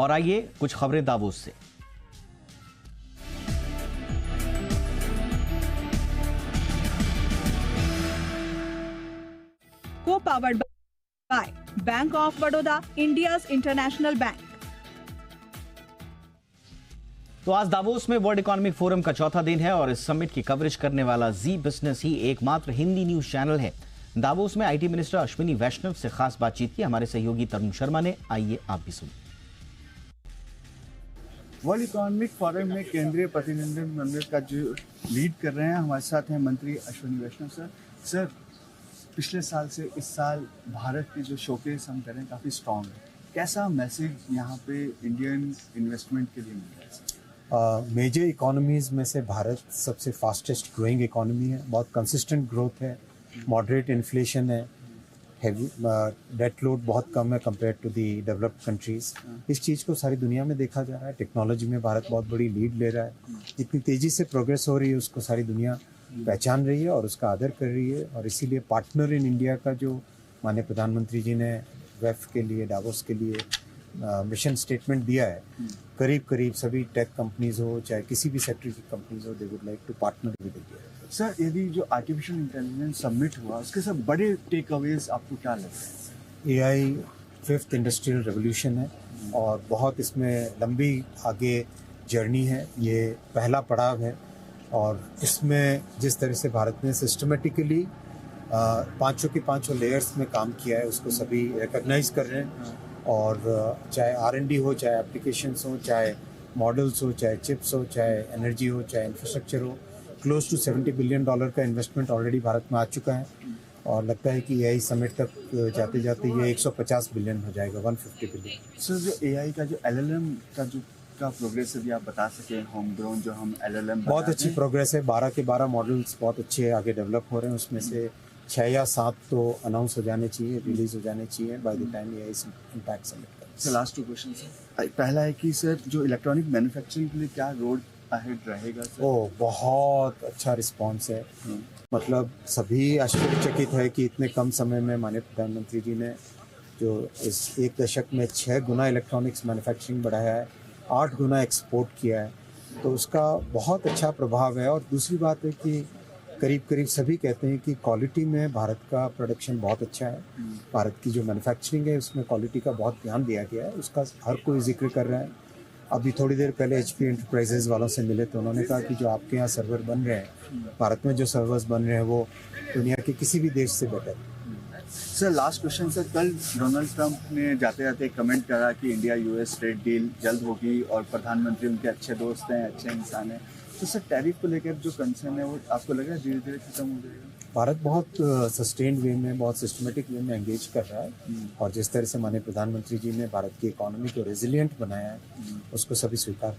और आइए कुछ खबरें दावोस से। Co-powered by Bank of Baroda, India's international bank. तो आज दावोस में वर्ल्ड इकोनॉमिक फोरम का चौथा दिन है और इस समिट की कवरेज करने वाला जी बिजनेस ही एकमात्र हिंदी न्यूज चैनल है। दावोस में आईटी मिनिस्टर अश्विनी वैष्णव से खास बातचीत की हमारे सहयोगी तरुण शर्मा ने। आइए आप भी सुनिए। वर्ल्ड इकोनॉमिक फोरम में केंद्रीय प्रतिनिधिमंडल का जो लीड कर रहे हैं, हमारे साथ हैं मंत्री अश्विनी वैष्णव सर। पिछले साल से इस साल भारत की जो शोकेस हम करें काफ़ी स्ट्रॉन्ग है, कैसा मैसेज यहाँ पे इंडियन इन्वेस्टमेंट के लिए मिल रहा है? मेजर इकोनॉमीज़ में से भारत सबसे फास्टेस्ट ग्रोइंग इकोनॉमी है, बहुत कंसिस्टेंट ग्रोथ है, मॉडरेट इन्फ्लेशन है, हैवी डेट लोड बहुत कम है compare to the developed countries. इस चीज़ को सारी दुनिया में देखा जा रहा है। टेक्नोलॉजी में भारत बहुत बड़ी लीड ले रहा है। इतनी तेज़ी से प्रोग्रेस हो रही है, उसको सारी दुनिया पहचान रही है और उसका आदर कर रही है। और इसीलिए पार्टनर इन इंडिया का जो माननीय प्रधानमंत्री जी ने वेफ के लिए, डावोस के लिए मिशन स्टेटमेंट दिया है, करीब करीब सभी टेक कंपनीज हो चाहे किसी भी सेक्टर की कंपनीज हो, they would like to partner with India. Sir, यदि जो आर्टिफिशियल इंटेलिजेंस सबमिट हुआ उसके सब बड़े टेक अवेज आपको क्या लगता है? एआई फिफ्थ इंडस्ट्रियल रेवोल्यूशन है और बहुत इसमें लंबी आगे जर्नी है। ये पहला पड़ाव है और इसमें जिस तरह से भारत ने सिस्टमेटिकली पाँचों के पाँचों लेयर्स में काम किया है, उसको सभी रिकग्नाइज कर रहे हैं। और चाहे R&D हो, चाहे एप्लीकेशंस हो, चाहे मॉडल्स हो, चाहे चिप्स हो, चाहे एनर्जी हो, चाहे इंफ्रास्ट्रक्चर हो, क्लोज टू $70 बिलियन का इन्वेस्टमेंट ऑलरेडी भारत में आ चुका है। और लगता है कि एआई समिट तक जाते जाते ये 150 बिलियन हो जाएगा, 150 बिलियन। सर, जो एआई का जो LLM का प्रोग्रेस यदि आप बता सकें, होम ग्रोन जो हम LLM बहुत अच्छी प्रोग्रेस है। 12 के 12 मॉडल्स बहुत अच्छे आगे डेवलप हो रहे हैं। उसमें से 6 या 7 तो अनाउंस हो जाने चाहिए, रिलीज हो जाने चाहिए by the time AI impact summit. Sir, last 2 question sir. पहला है कि सर जो इलेक्ट्रॉनिक मैन्युफैक्चरिंग के लिए क्या रोड अहेड रहेगा सर? बहुत अच्छा रिस्पांस है। मतलब सभी आश्चर्यचकित है कि इतने कम समय में माननीय प्रधानमंत्री जी ने जो इस 1 दशक में 6 गुना इलेक्ट्रॉनिक्स मैन्युफैक्चरिंग बढ़ाया है, 8 गुना एक्सपोर्ट किया है, तो उसका बहुत अच्छा प्रभाव है। और दूसरी बात है कि करीब करीब सभी कहते हैं कि क्वालिटी में भारत का प्रोडक्शन बहुत अच्छा है। भारत की जो मैन्युफैक्चरिंग है उसमें क्वालिटी का बहुत ध्यान दिया गया है, उसका हर कोई जिक्र कर रहा है। अभी थोड़ी देर पहले HP एंटरप्राइजेज वालों से मिले तो उन्होंने कहा कि जो आपके यहाँ सर्वर बन रहे हैं, भारत में जो सर्वर्स बन रहे हैं वो दुनिया के किसी भी देश से बेटर है। Sir, last question sir. कल डोनाल्ड ट्रंप ने जाते जाते एक कमेंट करा कि इंडिया US ट्रेड डील जल्द होगी और प्रधानमंत्री उनके अच्छे दोस्त हैं, अच्छे इंसान हैं। तो सर, टैरिफ को लेकर जो कंसर्न है वो आपको लग रहा है धीरे धीरे खत्म हो जाएगा? भारत बहुत सस्टेन्ड वे में, बहुत सिस्टमेटिक वे में एंगेज कर रहा है और जिस तरह से माननीय प्रधानमंत्री जी ने भारत की इकोनॉमी को रेजिलिएंट बनाया है, उसको सभी स्वीकार